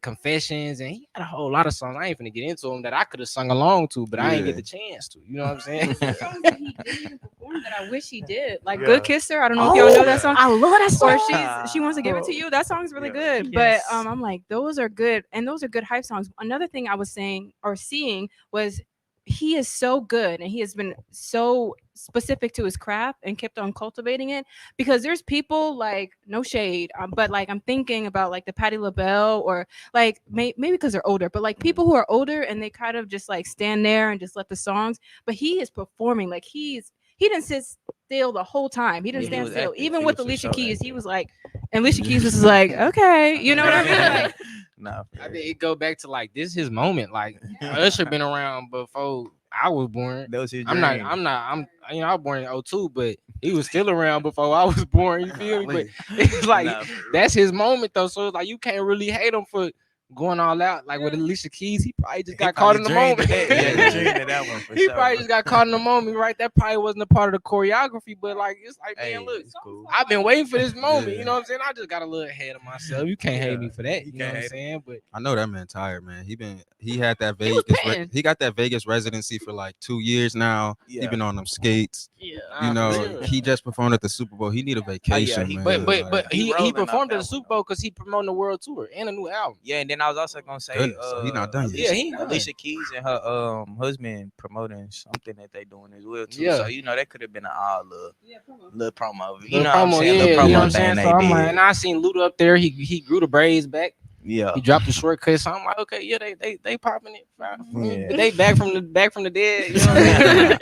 Confessions, and he got a whole lot of songs. I ain't finna get into them that I could have sung along to, but I ain't get Yeah. the chance to. You know what I'm saying? Songs that he didn't even perform that I wish he did. Like Yeah. Good Kisser. I don't know if y'all know that song. I love that Or song. she wants to give it to you. That song's really Yeah. good. Yes. But I'm like, those are good, and those are good hype songs. Another thing I was saying or seeing was he is so good, and he has been so specific to his craft and kept on cultivating it. Because there's people like, no shade, but like I'm thinking about like the Patti LaBelle, or like maybe because they're older, but like people who are older and they kind of just like stand there and just let the songs. But he is performing like he didn't sit still the whole time. He didn't Yeah, he stand was still. active. Even He with was for Alicia sure Keys, active. he was like, and Alicia Keys was like, okay, you know what I mean? Like, Nah, I think it go back to like this his moment. Like Usher been around before I was born. that was his I'm dream. I was born in 02, but he was still around before I was born. You feel me? But it's like Nah, for real. that's his moment though. So it's like you can't really hate him for going all out. Like with Alicia Keys, he probably just got caught in the Dreamed moment. of that. Yeah, he dreamed of that one for He sure. probably just got caught in the moment, right? That probably wasn't a part of the choreography, but like it's like, Hey, man, look, it's cool. I've been waiting for this moment. Yeah. You know what I'm saying? I just got a little ahead of myself. You can't hate Yeah, me for that. you You know can't what I'm hate saying? But I know that man tired, man. He had that He was Vegas. paying. He got that Vegas residency for like 2 years now. He Yeah. been on them skates. Yeah. You Nah, for know, real. he just performed at the Super Bowl. He need a vacation, he- man. But He he rolling off performed that at the Super one, Bowl because he promoting the world tour and a new album. Yeah, and then I was also gonna say, Goodness, so he not done yet. Yeah, he ain't done. Alicia Keys and her husband promoting something that they doing as well too. Yeah. So that could have been an all little promo. You Little know what I'm promo, saying? yeah, Little you know what promo I'm saying? thing So I'm they like, did. and I seen Luda up there. He grew the braids back. Yeah. He dropped the shortcut. So I'm like, okay, yeah, they popping it. Yeah. They back from the dead. You know what I'm saying?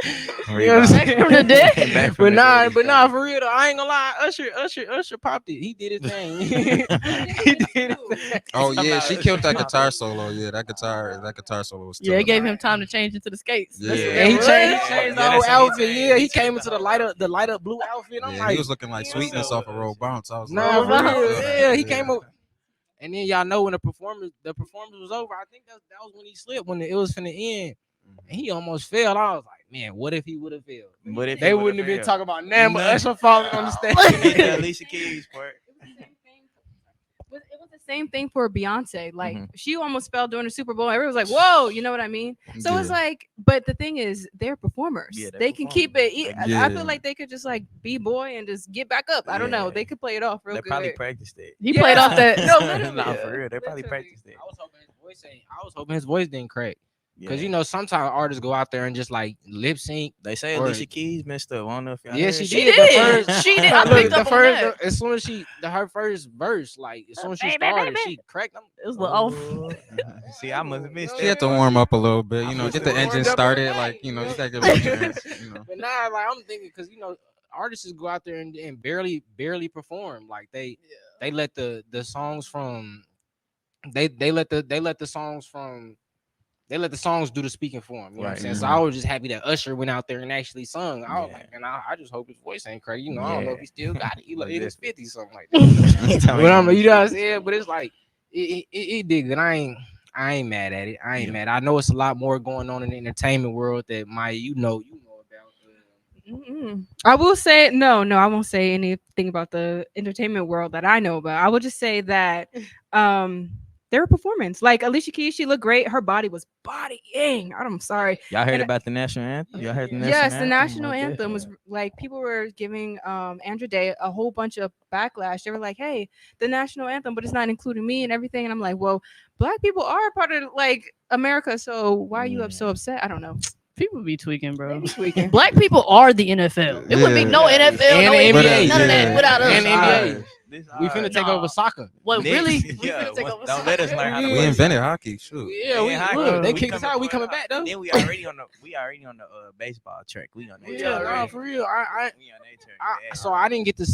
You know what I'm saying? From the dead. Back from But the nah, dead. for real though, I ain't gonna lie. Usher popped it. He did his thing. He did his thing. Oh yeah, Somehow she it's killed that just guitar not- solo. Yeah, that guitar solo was tough. Yeah, it gave him time to change into the skates. Yeah. Yeah, he changed the Yeah, whole that's how he outfit. changed. Yeah, He he came changed into the the whole light up blue outfit. I'm Yeah, like, he was looking like sweetness off a roll bounce. I was nah, like, for real. Yeah. Yeah, he came up. And then y'all know when the performance was over, I think that was when he slipped, when it was finna end. And he almost fell. I was like, man, what if he would have failed? But if They he wouldn't have been failed. talking about nothing but Nothing. Usher falling on the stage. The Alicia Keys part. It was the same thing for Beyonce. Like Mhm. she almost fell during the Super Bowl. Everyone was like, "Whoa," you know what I mean? So it's Yeah. like, but the thing is, they're performers. Yeah, they're they can keep performers. it. They- I Yeah. feel like they could just like be boy and just get back up. I don't know. Yeah. They could play it off real They good. probably practiced it. He played off that. No, literally. Nah, for real. They probably Literally. practiced it. I was hoping his voice didn't crack. Because sometimes artists go out there and just like lip sync. They say or- Alicia Keys messed up. I don't know if y'all Yeah, heard. she She did. did. The first, She did. I Look, picked up on that. as soon as her first verse, like as soon as she Baby, started, baby. she cracked them. It was a little off. See, I must have missed She had to warm up a little bit, get the engine started. Like, you gotta give it a chance. But now, like I'm thinking, because artists go out there and barely perform. Like they let the songs from they let the songs do the speaking for him. You know what I'm saying? So I was just happy that Usher went out there and actually sung. I was like, and I just hope his voice ain't crazy. I don't know if he still got it. He like in his 50s, something like that. But you know what I'm saying? But it's like it did good. I ain't mad at it. I ain't mad. I know it's a lot more going on in the entertainment world that you know about. I will say no. I won't say anything about the entertainment world that I know about. I will just say that their performance, like Alicia Keys, she looked great. Her body was bodying. I'm sorry. Y'all heard And- about the national anthem? Y'all heard the national Yes, anthem? the national Oh, anthem was definitely. like people were giving Andrew Day a whole bunch of backlash. They were like, "Hey, the national anthem, but it's not including me and everything." And I'm like, "Well, black people are a part of like America, so why are you so upset?" I don't know. People be tweaking, bro. They be tweaking. Black people are the NFL. It would be no NFL, And no the NBA, NBA, none of that without us. And NBA. This We finna take Nah. over soccer. What Next- really? Yeah, finna take over don't let us learn how to We play invented soccer. hockey. Shoot. Yeah, we hockey. look, they We kicked us out. We coming back though. Then we already on the baseball track. We on that Yeah, track. no, for real. I We on that track. so I didn't get to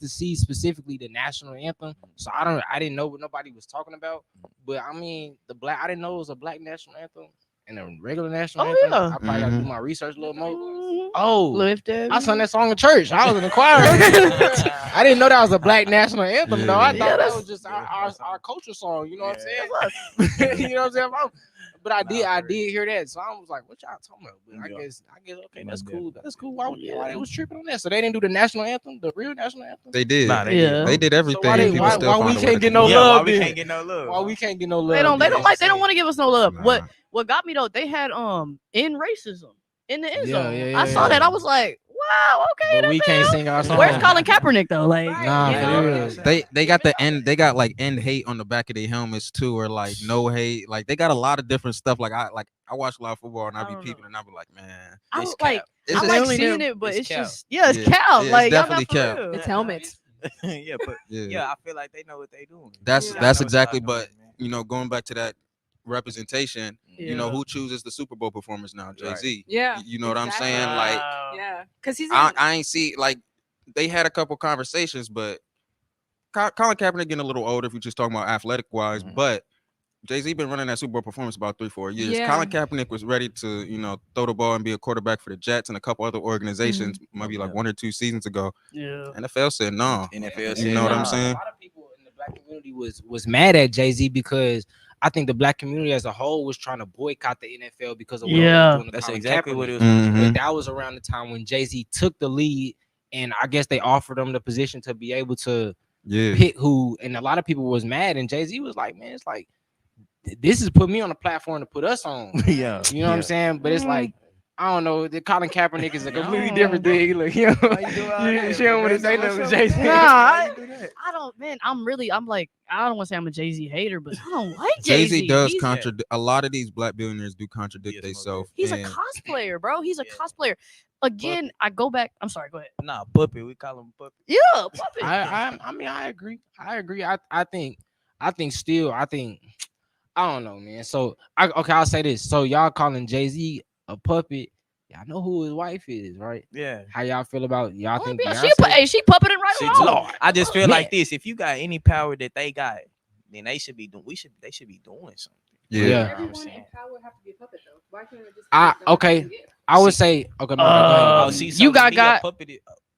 see specifically the national anthem. So I didn't know what nobody was talking about. But I mean, I didn't know it was a black national anthem and a regular national Oh, anthem. yeah. I probably gotta do my research a little more. Oh, Lifted. I sung that song in church. I was in the choir. I didn't know that was a black national anthem though. I Yeah. thought that that's- was just our culture song. You know what I'm saying? You know what I'm saying? But I did hear that, so I was like, "What y'all talking about?" But I guess okay, that's cool. That's cool. Why they was tripping on that? So they didn't do the national anthem, the real national anthem. They did. Nah, Yeah. They did everything. So why they- People why- still why we found a way can't to get no complain. love Why we then? can't get no love? Why we can't get no love? They don't then? like. They don't want to give us no love. Nah. What got me though? They had in racism in the end Yeah, zone. yeah, I saw yeah. that. I was like, wow, okay. But we can't sing our song. Where's Colin Kaepernick though? Like, Nah, you for know? real. They got the end. They got like end hate on the back of their helmets too, or like no hate. Like they got a lot of different stuff. I watch a lot of football and I be don't peeping and I be like, man, I It's was like, cap. It's I like only seeing them. it, but It's it's cap. just it's Yeah. cow. Yeah, it's Like, y'all definitely not for cap. real. It's helmets. Yeah, but yeah. I feel like they know what they doing. That's Yeah. that's They know exactly. what y'all But doing, man. going back to that representation, Yeah. who chooses the Super Bowl performance now? Jay-Z. Yeah. You know what I'm Exactly. saying? Like Yeah, because he's I ain't see like they had a couple conversations, but Colin Kaepernick getting a little older if you're just talking about athletic wise, Mhm. but Jay-Z been running that Super Bowl performance about 3-4 years. Yeah. Colin Kaepernick was ready to, throw the ball and be a quarterback for the Jets and a couple other organizations, maybe like 1 or 2 seasons ago. Yeah. NFL said no. NFL You said know what I'm nah. saying? A lot of people in the black community was mad at Jay-Z because I think the black community as a whole was trying to boycott the NFL because of what Yeah. they were doing to That's Colin exactly Kaepernick. what it was. Mhm. But that was around the time when Jay-Z took the lead, and I guess they offered him the position to be able to Yeah. pick who, and a lot of people was mad, and Jay-Z was like, man, it's like this is put me on a platform to put us on. Yeah. You know what I'm saying? But it's like, I don't know. The Colin Kaepernick is a completely different thing. Like, she don't want to say nothing to Jay-Z. Nah, I don't, man. I'm like, I don't want to say I'm a Jay-Z hater, but I don't like Jay-Z Jay-Z. does He's, contradict. A lot of these black billionaires do contradict Yes, themselves. he's a cosplayer, bro. He's a cosplayer. Again, I go back. I'm sorry. Go ahead. Nah, puppet. We call him puppet. Yeah, puppet. I mean, I agree. I think still, I don't know, man. So I'll say this. So y'all calling Jay-Z a puppet. Y'all know who his wife is, right? Yeah. How y'all feel about y'all think Yeah, Beyonce? she puppeting right See, along. too, I just feel like this. If you got any power that they got, then they should be doing. They should be doing something. Yeah. You know what I'm Everyone in saying? power have to be a puppet though. Why can't it just? Okay. I would say okay. My bad, go ahead. Oh, see, you so to got be a puppet.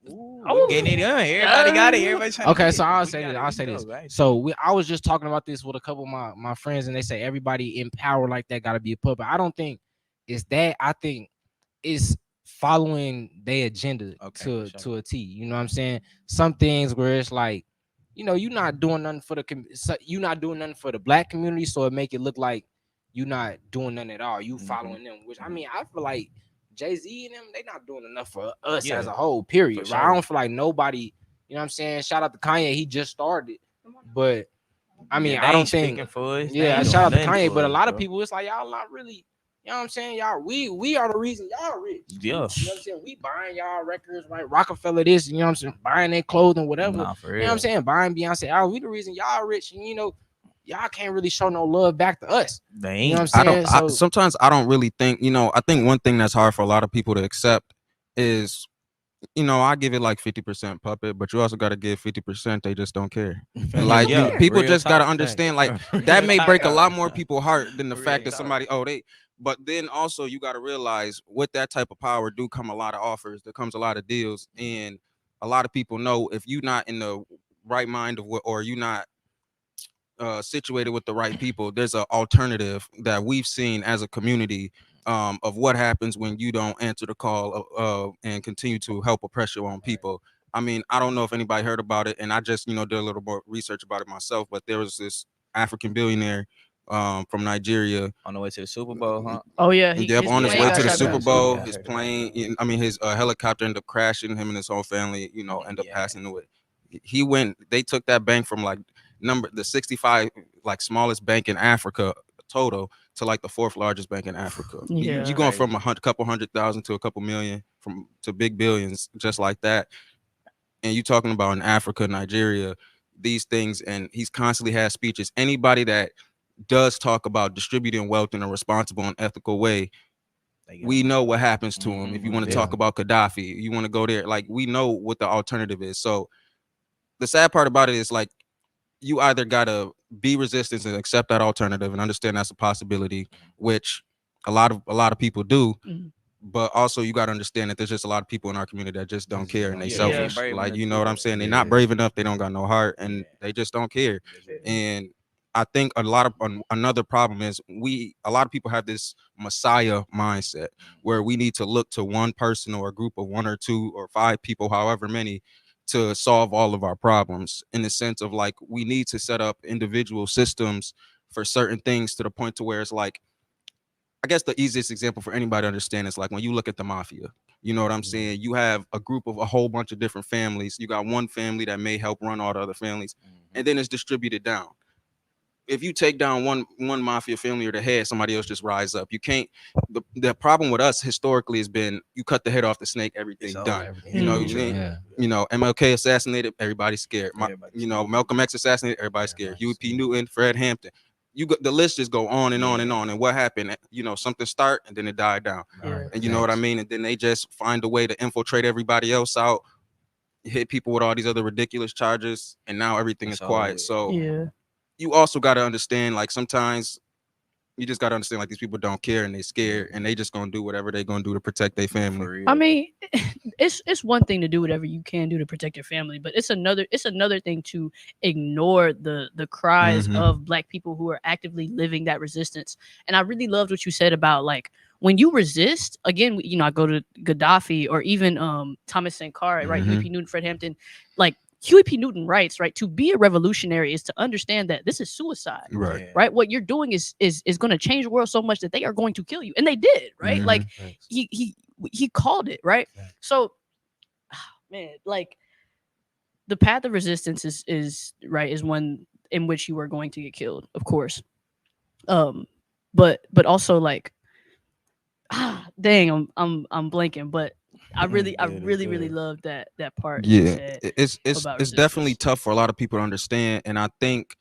Ooh, we getting it done. Everybody got it. Everybody trying to Okay, get so it. I'll We say got this. it. I'll We say go, this. right? So I was just talking about this with a couple of my friends, and they say everybody in power like that got to be a puppet. I don't think it's that. I think it's following their agenda to a T. You know what I'm saying? Some things where it's like, you're not doing nothing for you're not doing nothing for the black community, so it make it look like you're not doing nothing at all. You following them, which I mean, I feel like Jay-Z and them, they not doing enough for us as a whole, period. Sure. Right? I don't feel like nobody, you know what I'm saying? Shout out to Kanye, he just started. But I mean, they I don't ain't think speaking for us. They yeah, ain't shout out to doing nothing Kanye, for but a us, lot of bro. people, it's like y'all not really, you know what I'm saying? Y'all, we are the reason y'all rich. Yeah. You know what I'm saying? We buying y'all records, right? Rockefeller this, you know what I'm saying? Buying their clothing, whatever. Nah, for real. You know what I'm saying? Buying Beyonce. We the reason y'all rich, and y'all can't really show no love back to us. They You ain't. know what I'm saying? Sometimes I don't really think. I think one thing that's hard for a lot of people to accept is, I give it like 50% puppet, but you also got to give 50%. They just don't care. Like people just got to understand. Like that may break a lot more people's heart than the fact that somebody. But then also you got to realize with that type of power do come a lot of offers. There comes a lot of deals, and a lot of people know if you're not in the right mind of what, or you're not situated with the right people, there's an alternative that we've seen as a community of what happens when you don't answer the call and continue to help oppress your own people. I mean, I don't know if anybody heard about it, and I just did a little more research about it myself, but there was this African billionaire from Nigeria on the way to the Super Bowl, huh? Oh yeah, on his way to the Super Bowl. Yeah, His plane, his helicopter ended up crashing. Him and his whole family, end up passing away. They took that bank from like the 65 like smallest bank in Africa total to like the 4th largest bank in Africa. Yeah. You going from couple 100,000 to a couple million to big billions just like that. And you talking about in Africa, Nigeria, these things, and he's constantly has speeches. Anybody that does talk about distributing wealth in a responsible and ethical way, we know what happens to him. If you want to talk about Gaddafi, you want to go there, like we know what the alternative is. So the sad part about it is like you either gotta be resistant and accept that alternative and understand that's a possibility, which a lot of people do. But also you gotta understand that there's just a lot of people in our community that just don't care and they selfish. Like, you know what I'm saying? They're not brave enough, they don't got no heart, and they just don't care. And I think another problem is a lot of people have this Messiah mindset where we need to look to one person or a group of 1 or 2 or 5 people, however many, to solve all of our problems, in the sense of like we need to set up individual systems for certain things to the point to where it's like, I guess the easiest example for anybody to understand is like when you look at the mafia, you know what I'm saying? You have a group of a whole bunch of different families. You got one family that may help run all the other families, and then it's distributed down. If you take down one mafia family or the head, somebody else just rise up. You can't. The problem with us historically has been you cut the head off the snake, everything's done. MLK assassinated, everybody's scared. Malcolm X assassinated, everybody's scared. Huey P. Newton, Fred Hampton. The list just go on and on and on. And what happened? Something start and then it died down. And you know what I mean? And then they just find a way to infiltrate everybody else out, hit people with all these other ridiculous charges, and now everything is quiet. So you also got to understand, like, sometimes you just got to understand, like, these people don't care and they scared and they just gonna do whatever they gonna do to protect their family. I mean, it's one thing to do whatever you can do to protect your family, but it's another thing to ignore the cries of Black people who are actively living that resistance. And I really loved what you said about, like, when you resist, again, I go to Gaddafi or even Thomas Sankara, right? Huey P. Newton, Fred Hampton, like, Huey P. Newton writes, right, to be a revolutionary is to understand that this is suicide, right? What you're doing is going to change the world so much that they are going to kill you, and they did, right? Like he called it, right? So, man, like the path of resistance is right, is one in which you are going to get killed, of course. But also like, dang, I'm blanking, but I really love that part that you Yeah, said it's about definitely resistance. tough for a lot of people to understand, and I think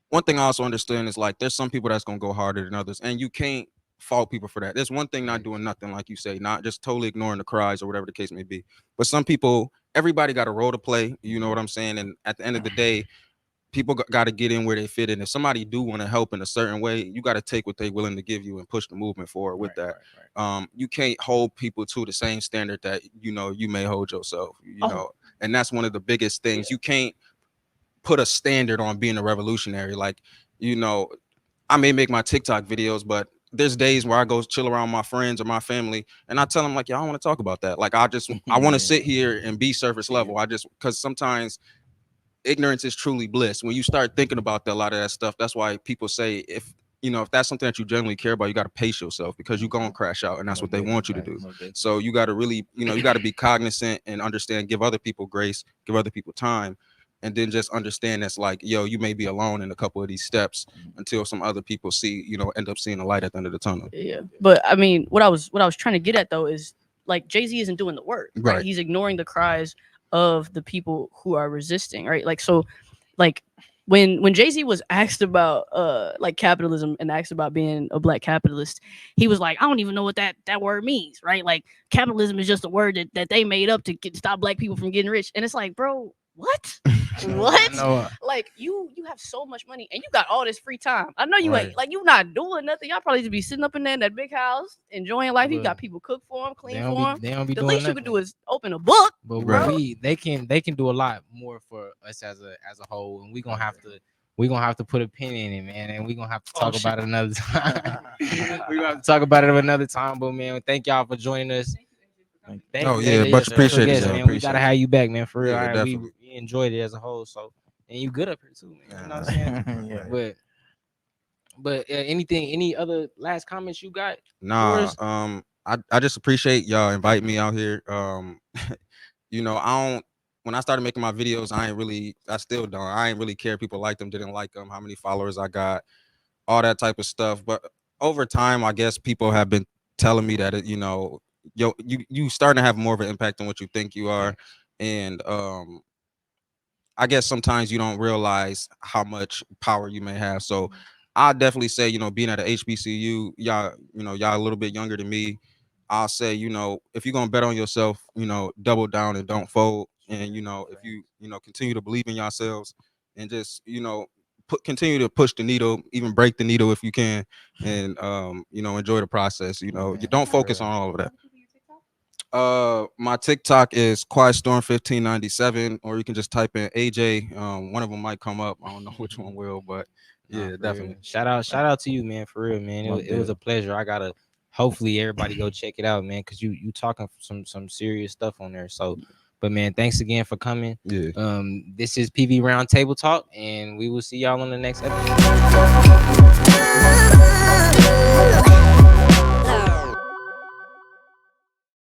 one thing I also understand is like there's some people that's gonna go harder than others, and you can't fault people for that. There's one thing not doing nothing, like you say, not just totally ignoring the cries or whatever the case may be. But some people, everybody got a role to play. You know what I'm saying? And at the end of the day, people got to get in where they fit in. If somebody do want to help in a certain way, you got to take what they're willing to give you and push the movement forward with that. You can't hold people to the same standard that you may hold yourself. And that's one of the biggest things. You can't put a standard on being a revolutionary. Like, I may make my TikTok videos, but there's days where I go chill around my friends or my family, and I tell them like, "Y'all don't want to talk about that. Like, I want to sit here and be surface level. Because sometimes ignorance is truly bliss. When you start thinking about a lot of that stuff, that's why people say if that's something that you genuinely care about, you got to pace yourself because you're gonna crash out, and that's what they want you to do. So you got to really, you got to be cognizant and understand, give other people grace, give other people time, and then just understand that's like, yo, you may be alone in a couple of these steps until some other people end up seeing the light at the end of the tunnel. Yeah, but I mean, what I was trying to get at though is like Jay-Z isn't doing the work, right? He's ignoring the cries of the people who are resisting, right? Like, so like when Jay-Z was asked about like capitalism and asked about being a black capitalist, he was like, I don't even know what that word means, right? Like capitalism is just a word that they made up to stop black people from getting rich. And it's like, bro, what? What? Like you have so much money and you got all this free time. I know you ain't like, you not doing nothing. Y'all probably just be sitting up in there in that big house enjoying life. You got people cook for them, clean for them. They don't be the doing least nothing. you can do is open a book. But bro. they can do a lot more for us as a whole, and we're gonna have to put a pin in it, man, and we're gonna have to talk about it another time. We're gonna have to talk about it another time, but man, thank y'all for joining us. Much appreciated, man. We gotta have you back, man, for real. Yeah, We enjoyed it as a whole, so, and you good up here too, man. You know what I'm saying? But any other last comments you got? Nah, I just appreciate y'all inviting me out here. When I started making my videos, I still don't. I ain't really care if people like them, didn't like them, how many followers I got, all that type of stuff. But over time, I guess people have been telling me that you starting to have more of an impact than what you think you are. And I guess sometimes you don't realize how much power you may have. So I definitely say, being at a HBCU, y'all a little bit younger than me. I'll say, if you're gonna bet on yourself, double down and don't fold. And if you continue to believe in yourselves and just continue to push the needle, even break the needle if you can, and enjoy the process. You don't focus on all of that. My TikTok is QuietStorm1597, or you can just type in AJ. One of them might come up. I don't know which one will, but yeah, definitely. Shout out to you, man, for real, man. It was a pleasure. I gotta hopefully everybody go check it out, man, because you talking some serious stuff on there. So, but man, thanks again for coming. Yeah. This is PV Roundtable Talk, and we will see y'all on the next episode.